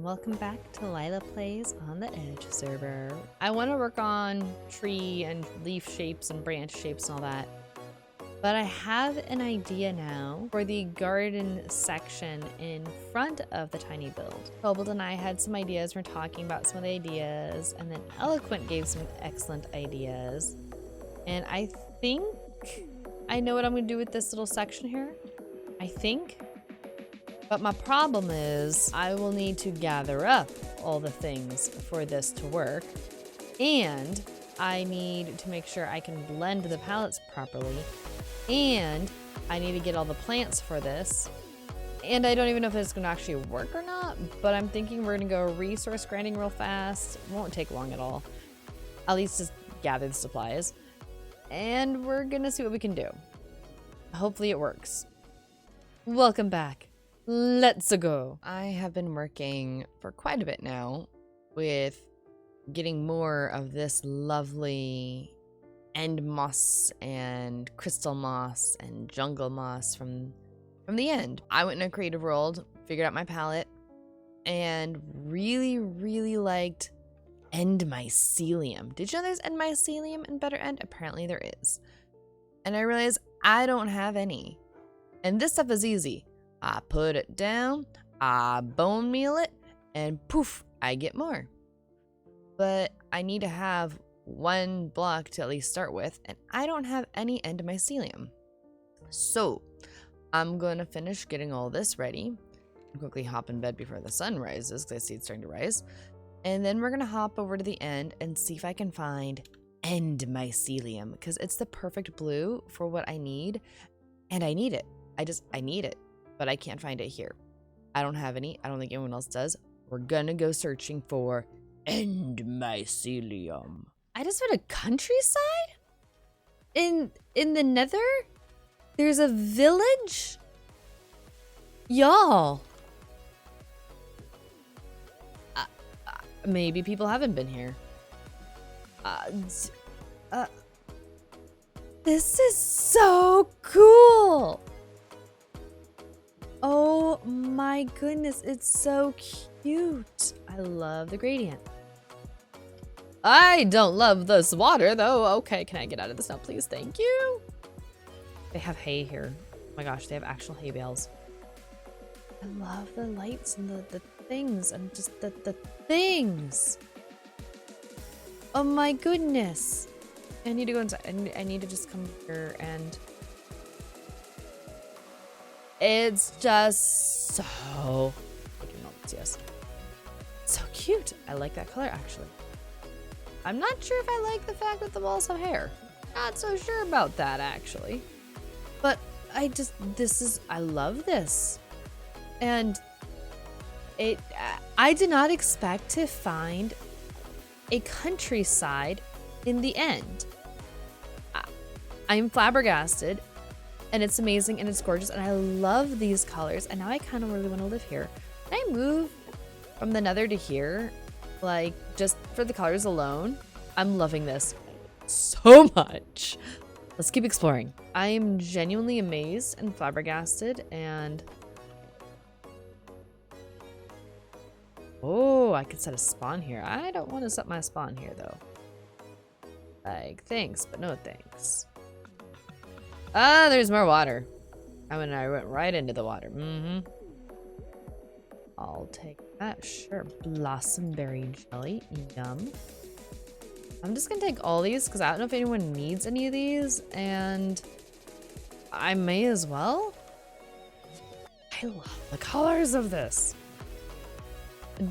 welcome back to Lila Plays on the Edge server. I want to work on tree and leaf shapes and branch shapes and all that, but I have an idea now for the garden section in front of the tiny build. Cobalt and I had some ideas, we're talking about some of the ideas, and then Eloquent gave some excellent ideas, and I think I know what I'm going to do with this little section here. I think. But my problem is I will need to gather up all the things for this to work. And I need to make sure I can blend the palettes properly. And I need to get all the plants for this. And I don't even know if it's going to actually work or not. But I'm thinking we're going to go resource grinding real fast. It won't take long at all. At least just gather the supplies. And we're going to see what we can do. Hopefully it works. Welcome back. Let's go. I have been working for quite a bit now with getting more of this lovely end moss and crystal moss and jungle moss from the end. I went in a creative world, figured out my palette, and really liked end mycelium. Did you know there's end mycelium in Better End? Apparently there is. And I realized I don't have any. And this stuff is easy. I put it down, I bone meal it, and poof, I get more. But I need to have one block to at least start with, and I don't have any end mycelium. So I'm going to finish getting all this ready. I'll quickly hop in bed before the sun rises, because I see it's starting to rise. And then we're going to hop over to the end and see if I can find end mycelium, because it's the perfect blue for what I need, and I need it. I need it. But I can't find it here. I don't have any. I don't think anyone else does. We're gonna go searching for end mycelium. I just found a countryside? In the nether? There's a village? Y'all. Maybe people haven't been here. This is so cool. Oh my goodness, it's so cute. I love the gradient. I don't love this water though. Okay, can I get out of this now, please? Thank you. They have hay here. Oh my gosh, they have actual hay bales. I love the lights and the things and just the things. Oh my goodness. I need to go inside. I need to just come here and... It's just so, yes, so cute. I like that color actually. I'm not sure if I like the fact that the walls have hair. Not so sure about that actually. But I love this. And I did not expect to find a countryside in the end. I'm flabbergasted. And it's amazing and it's gorgeous and I love these colors and now I kind of really want to live here. Can I move from the nether to here? Like just for the colors alone? I'm loving this so much. Let's keep exploring. I am genuinely amazed and flabbergasted and... Oh, I could set a spawn here. I don't want to set my spawn here though. Like, thanks, but no thanks. Ah, there's more water. I mean, I went right into the water. I'll take that. Sure. Blossomberry jelly. Yum. I'm just gonna take all these because I don't know if anyone needs any of these, and I may as well. I love the colors of this.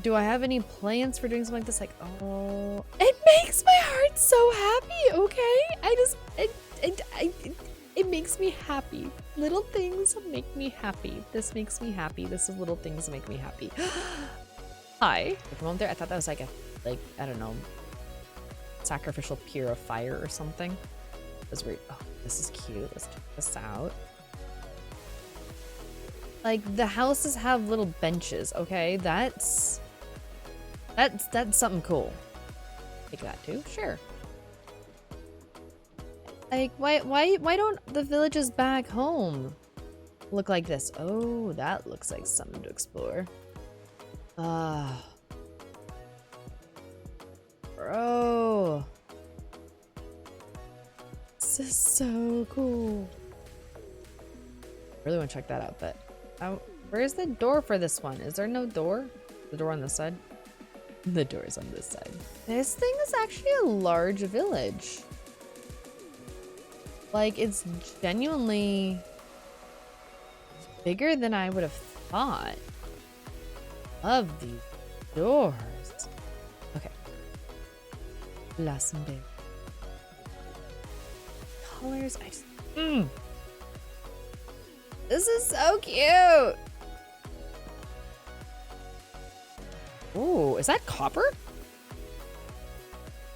Do I have any plans for doing something like this? Like, oh, it makes my heart so happy. Okay, it makes me happy. Little things make me happy. This makes me happy. This is little things that make me happy. Hi. From up there, I thought that was like I don't know, sacrificial pier of fire or something. It was weird. Oh, this is cute. Let's check this out. Like the houses have little benches. Okay, that's something cool. Take that too. Sure. Like, why don't the villages back home look like this? Oh, that looks like something to explore. Bro. This is so cool. I really want to check that out, but where's the door for this one? Is there no door? The door on this side? The door is on this side. This thing is actually a large village. Like, it's genuinely bigger than I would have thought. Love these doors. Okay. Blossom big. Colors, I just, This is so cute. Ooh, is that copper?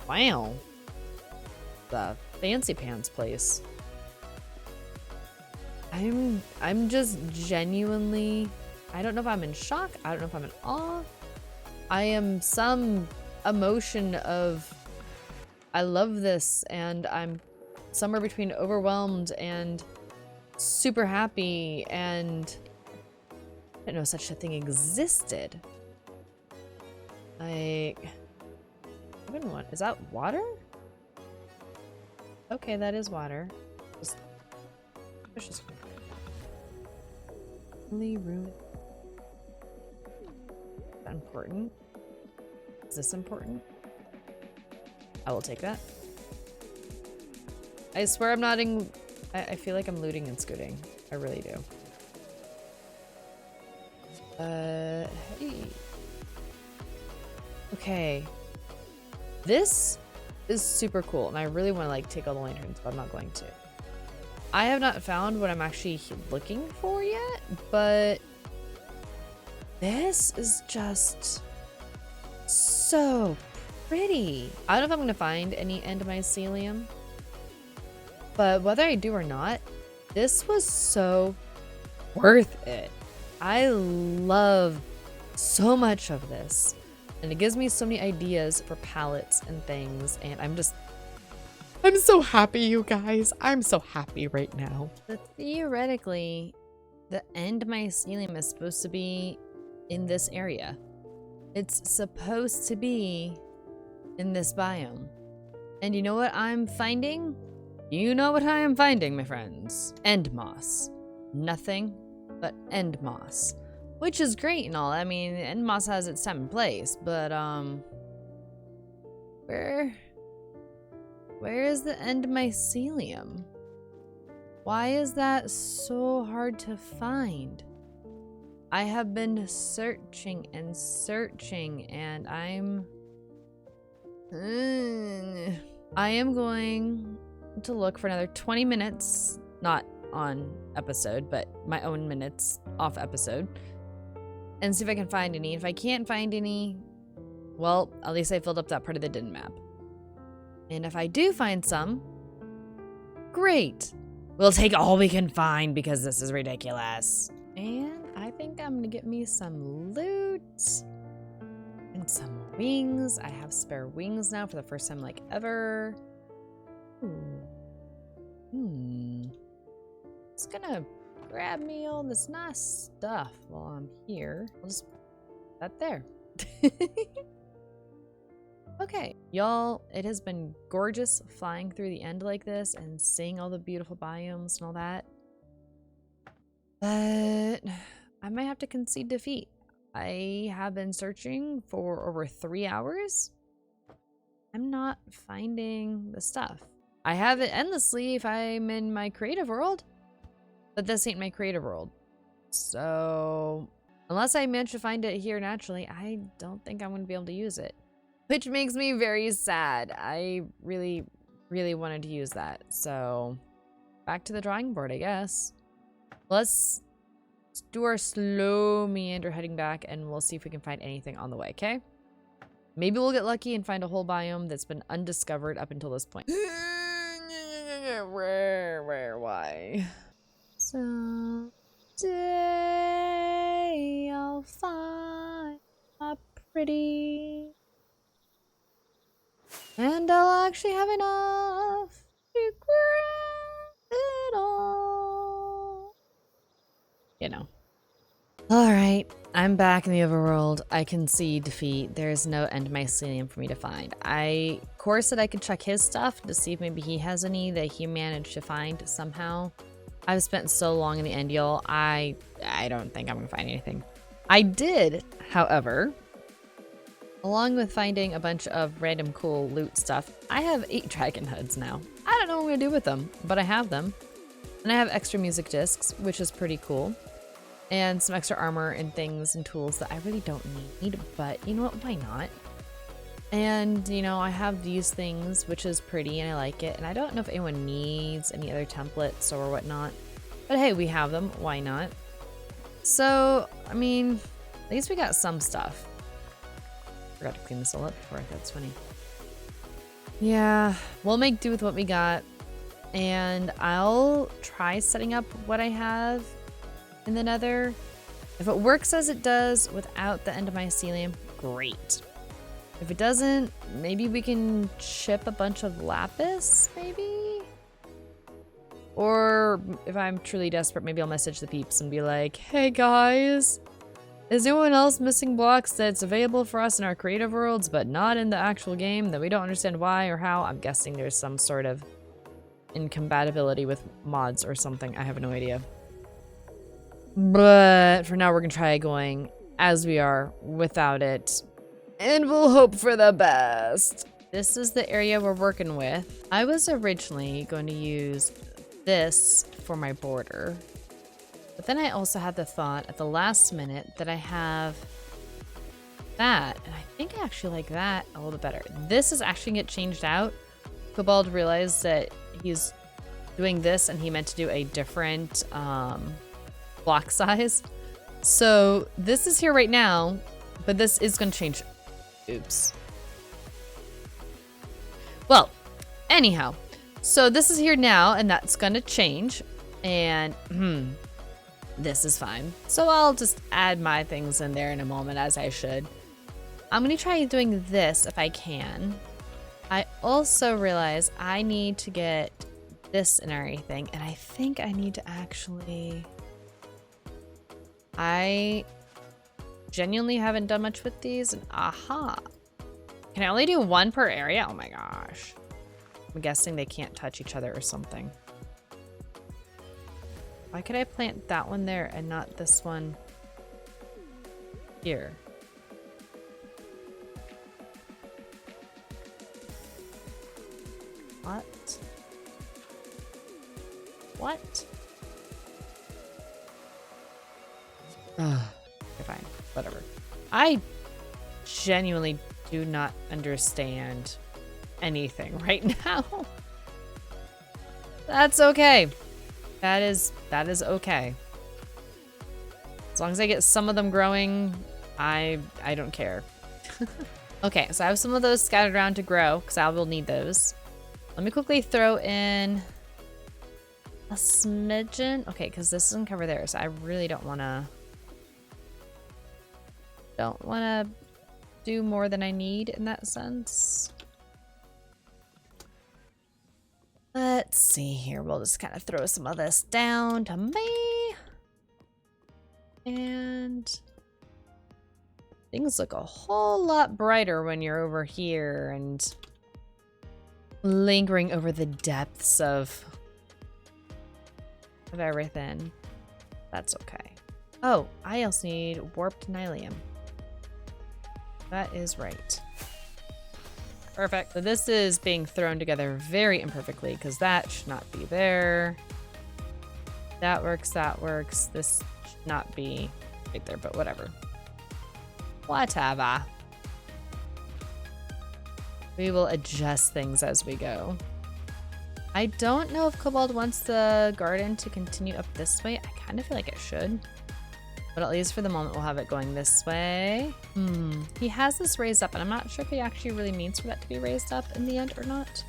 Wow. The fancy pants place. I'm just genuinely, I don't know if I'm in shock. I don't know if I'm in awe. I am some emotion of, I love this, and I'm somewhere between overwhelmed and super happy, and I didn't know such a thing existed. Like, even what is that? Water? Okay, that is water. Just room. Is that important? Is this important? I will take that. I swear I'm not in. I feel like I'm looting and scooting. I really do. Hey. Okay. This is super cool, and I really want to like take all the lanterns, but I'm not going to. I have not found what I'm actually looking for yet, but this is just so pretty. I don't know if I'm going to find any end mycelium, but whether I do or not, this was so worth it. I love so much of this, and it gives me so many ideas for palettes and things, and I'm so happy, you guys. I'm so happy right now. But theoretically, the end mycelium is supposed to be in this area. It's supposed to be in this biome. And you know what I'm finding? You know what I am finding, my friends. End moss. Nothing but end moss. Which is great and all. I mean, end moss has its time and place, but where is the end mycelium? Why is that so hard to find? I have been searching and searching, and I am going to look for another 20 minutes, not on episode, but my own minutes off episode, and see if I can find any. If I can't find any, well, at least I filled up that part of the din map. And if I do find some, great. We'll take all we can find because this is ridiculous. And I think I'm gonna get me some loot and some wings. I have spare wings now for the first time like ever. It's gonna grab me all this nice stuff while I'm here. I'll just put that there. Okay, y'all, it has been gorgeous flying through the end like this and seeing all the beautiful biomes and all that. But I might have to concede defeat. I have been searching for over 3 hours. I'm not finding the stuff. I have it endlessly if I'm in my creative world, but this ain't my creative world. So unless I manage to find it here naturally, I don't think I'm going to be able to use it. Which makes me very sad. I really, really wanted to use that. So back to the drawing board, I guess. Let's do our slow meander heading back, and we'll see if we can find anything on the way, okay? Maybe we'll get lucky and find a whole biome that's been undiscovered up until this point. Where, why? Someday I'll find a pretty, and I'll actually have enough to grab it all. You know. All right. I'm back in the overworld. I concede defeat. There is no end mycelium for me to find. Of course, that I could check his stuff to see if maybe he has any that he managed to find somehow. I've spent so long in the end, y'all. I don't think I'm gonna find anything. I did, however, along with finding a bunch of random cool loot stuff, I have 8 dragon heads now. I don't know what I'm gonna do with them, but I have them. And I have extra music discs, which is pretty cool. And some extra armor and things and tools that I really don't need, but you know what, why not? And, you know, I have these things, which is pretty and I like it. And I don't know if anyone needs any other templates or whatnot, but hey, we have them, why not? So, I mean, at least we got some stuff. Forgot to clean this all up before, that's funny. Yeah, we'll make do with what we got. And I'll try setting up what I have in the nether. If it works as it does without the end of mycelium, great. If it doesn't, maybe we can chip a bunch of lapis, maybe? Or if I'm truly desperate, maybe I'll message the peeps and be like, hey guys, is anyone else missing blocks that's available for us in our creative worlds, but not in the actual game that we don't understand why or how? I'm guessing there's some sort of incompatibility with mods or something. I have no idea. But for now, we're gonna try going as we are without it. And we'll hope for the best. This is the area we're working with. I was originally going to use this for my border. But then I also had the thought at the last minute that I have that. And I think I actually like that a little bit better. This is actually gonna get changed out. Cobalt realized that he's doing this and he meant to do a different block size. So this is here right now, but this is gonna change. Oops. Well, anyhow, so this is here now and that's gonna change. And this is fine. So I'll just add my things in there in a moment, as I should. I'm gonna try doing this if I can. I also realize I need to get this and everything, and I think I need to actually... I genuinely haven't done much with these, and aha. Can I only do one per area? Oh my gosh. I'm guessing they can't touch each other or something. Why could I plant that one there and not this one here? What? What? Okay, fine. Whatever. I genuinely do not understand anything right now. That's okay. That is okay. As long as I get some of them growing, I don't care. Okay, so I have some of those scattered around to grow because I will need those. Let me quickly throw in a smidgen. Okay, because this doesn't cover there, so I really don't want to do more than I need in that sense. Let's see here. We'll just kind of throw some of this down to me. And things look a whole lot brighter when you're over here and lingering over the depths of everything. That's okay. Oh, I also need warped nylium. That is right. Perfect. So this is being thrown together very imperfectly because that should not be there. That works, that works. This should not be right there, but whatever. Whatever. We will adjust things as we go. I don't know if Cobalt wants the garden to continue up this way. I kind of feel like it should. But at least for the moment, we'll have it going this way. He has this raised up, and I'm not sure if he actually really means for that to be raised up in the end or not.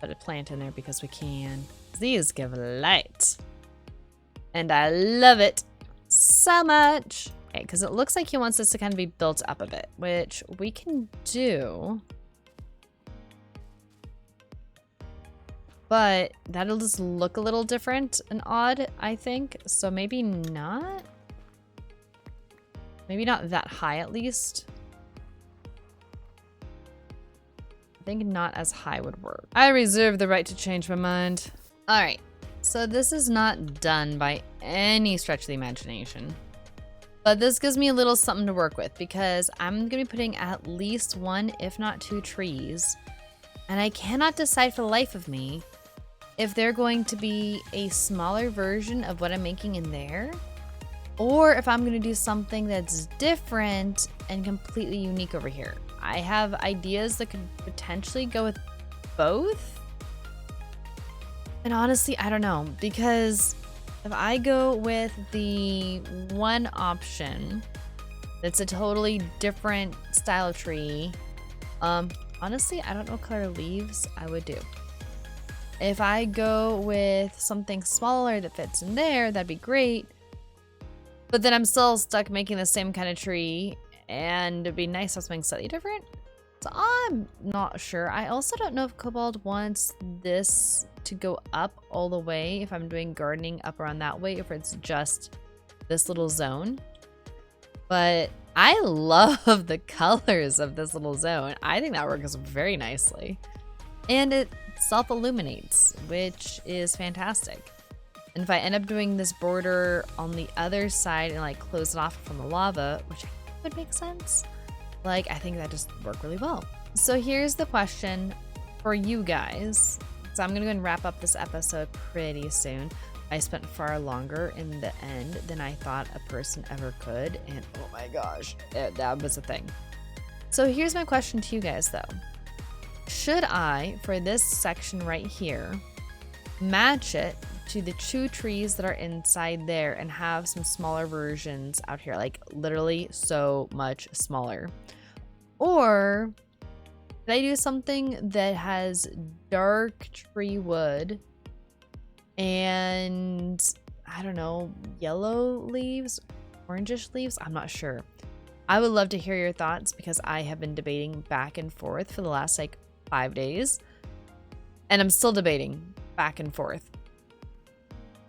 Put a plant in there because we can. These give light. And I love it so much. Okay, because it looks like he wants this to kind of be built up a bit, which we can do. But that'll just look a little different and odd, I think. So maybe not. Maybe not that high at least. I think not as high would work. I reserve the right to change my mind. All right, so this is not done by any stretch of the imagination. But this gives me a little something to work with because I'm gonna be putting at least 1, if not 2 trees. And I cannot decide for the life of me if they're going to be a smaller version of what I'm making in there, or if I'm gonna do something that's different and completely unique over here. I have ideas that could potentially go with both. And honestly, I don't know, because if I go with the one option that's a totally different style tree, honestly, I don't know what color leaves I would do. If I go with something smaller that fits in there, that'd be great. But then I'm still stuck making the same kind of tree, and it'd be nice to have something slightly different. So I'm not sure. I also don't know if Cobalt wants this to go up all the way if I'm doing gardening up around that way, if it's just this little zone. But I love the colors of this little zone. I think that works very nicely. And it self-illuminates, which is fantastic. And if I end up doing this border on the other side and like close it off from the lava, which I think would make sense, like I think that just worked really well. So here's the question for you guys. So I'm gonna go and wrap up this episode pretty soon. I spent far longer in the end than I thought a person ever could, and oh my gosh, that was a thing. So here's my question to you guys though. Should I, for this section right here, match it to the 2 trees that are inside there and have some smaller versions out here, like literally so much smaller? Or did I do something that has dark tree wood and I don't know, yellow leaves, orangish leaves? I'm not sure. I would love to hear your thoughts because I have been debating back and forth for the last like 5 days, and I'm still debating back and forth.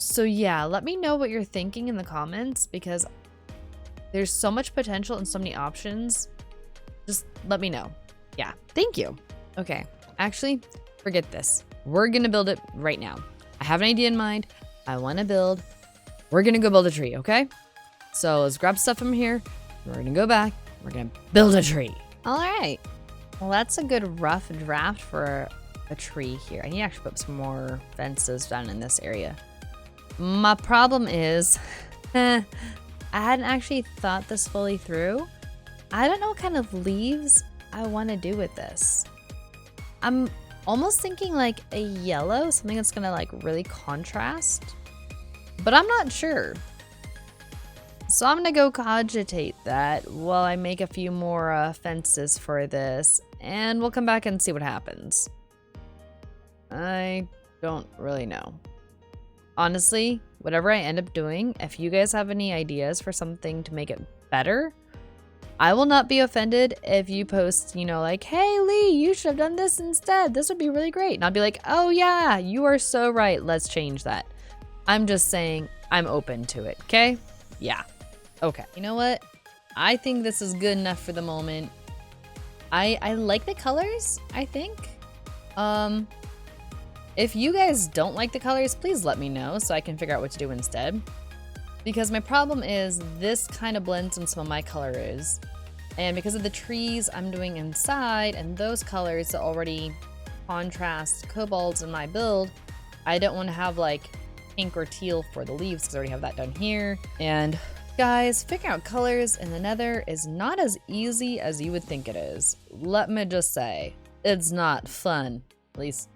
So yeah, let me know what you're thinking in the comments because there's so much potential and so many options. Just let me know. Yeah, thank you. Okay, actually, forget this. We're gonna build it right now. I have an idea in mind. I wanna build. We're gonna go build a tree, okay? So let's grab stuff from here. We're gonna go back. We're gonna build a tree. All right. Well, that's a good rough draft for a tree here. I need to actually put some more fences down in this area. My problem is, I hadn't actually thought this fully through. I don't know what kind of leaves I want to do with this. I'm almost thinking like a yellow, something that's gonna like really contrast, but I'm not sure. So I'm gonna go cogitate that while I make a few more fences for this, and we'll come back and see what happens. I don't really know. Honestly, whatever I end up doing, if you guys have any ideas for something to make it better, I will not be offended if you post, you know, like, hey Lee, you should have done this instead. This would be really great. And I'll be like, oh yeah, you are so right. Let's change that. I'm just saying I'm open to it, okay? Yeah. Okay. You know what? I think this is good enough for the moment. I like the colors, I think. If you guys don't like the colors, please let me know so I can figure out what to do instead. Because my problem is this kind of blends in some of my colors. And because of the trees I'm doing inside and those colors that already contrast kobolds in my build, I don't want to have like pink or teal for the leaves because I already have that done here. And guys, figuring out colors in the Nether is not as easy as you would think it is. Let me just say, it's not fun. At least,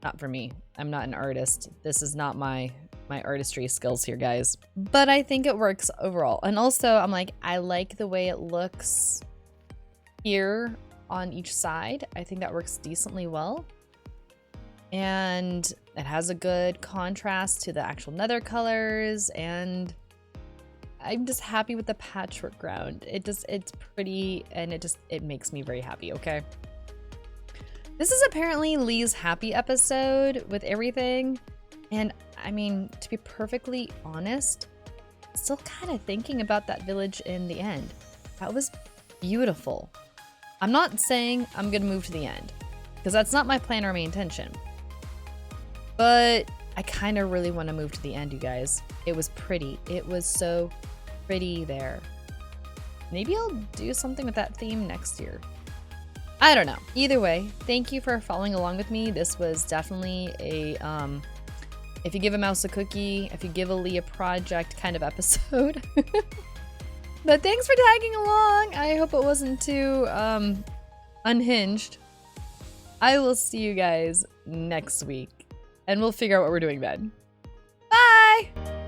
not for me. I'm not an artist. This is not my artistry skills here, guys. But I think it works overall. And also, I'm like, I like the way it looks here on each side. I think that works decently well. And it has a good contrast to the actual Nether colors, and I'm just happy with the patchwork ground. It's pretty, and it makes me very happy, okay? This is apparently Lee's happy episode with everything. And I mean, to be perfectly honest, still kind of thinking about that village in the end. That was beautiful. I'm not saying I'm gonna move to the end, because that's not my plan or my intention. But I kind of really want to move to the end, you guys. It was pretty. It was so pretty there. Maybe I'll do something with that theme next year. I don't know. Either way, thank you for following along with me. This was definitely a, if you give a mouse a cookie, if you give a Lee a project kind of episode. But thanks for tagging along. I hope it wasn't too unhinged. I will see you guys next week, and we'll figure out what we're doing then. Bye!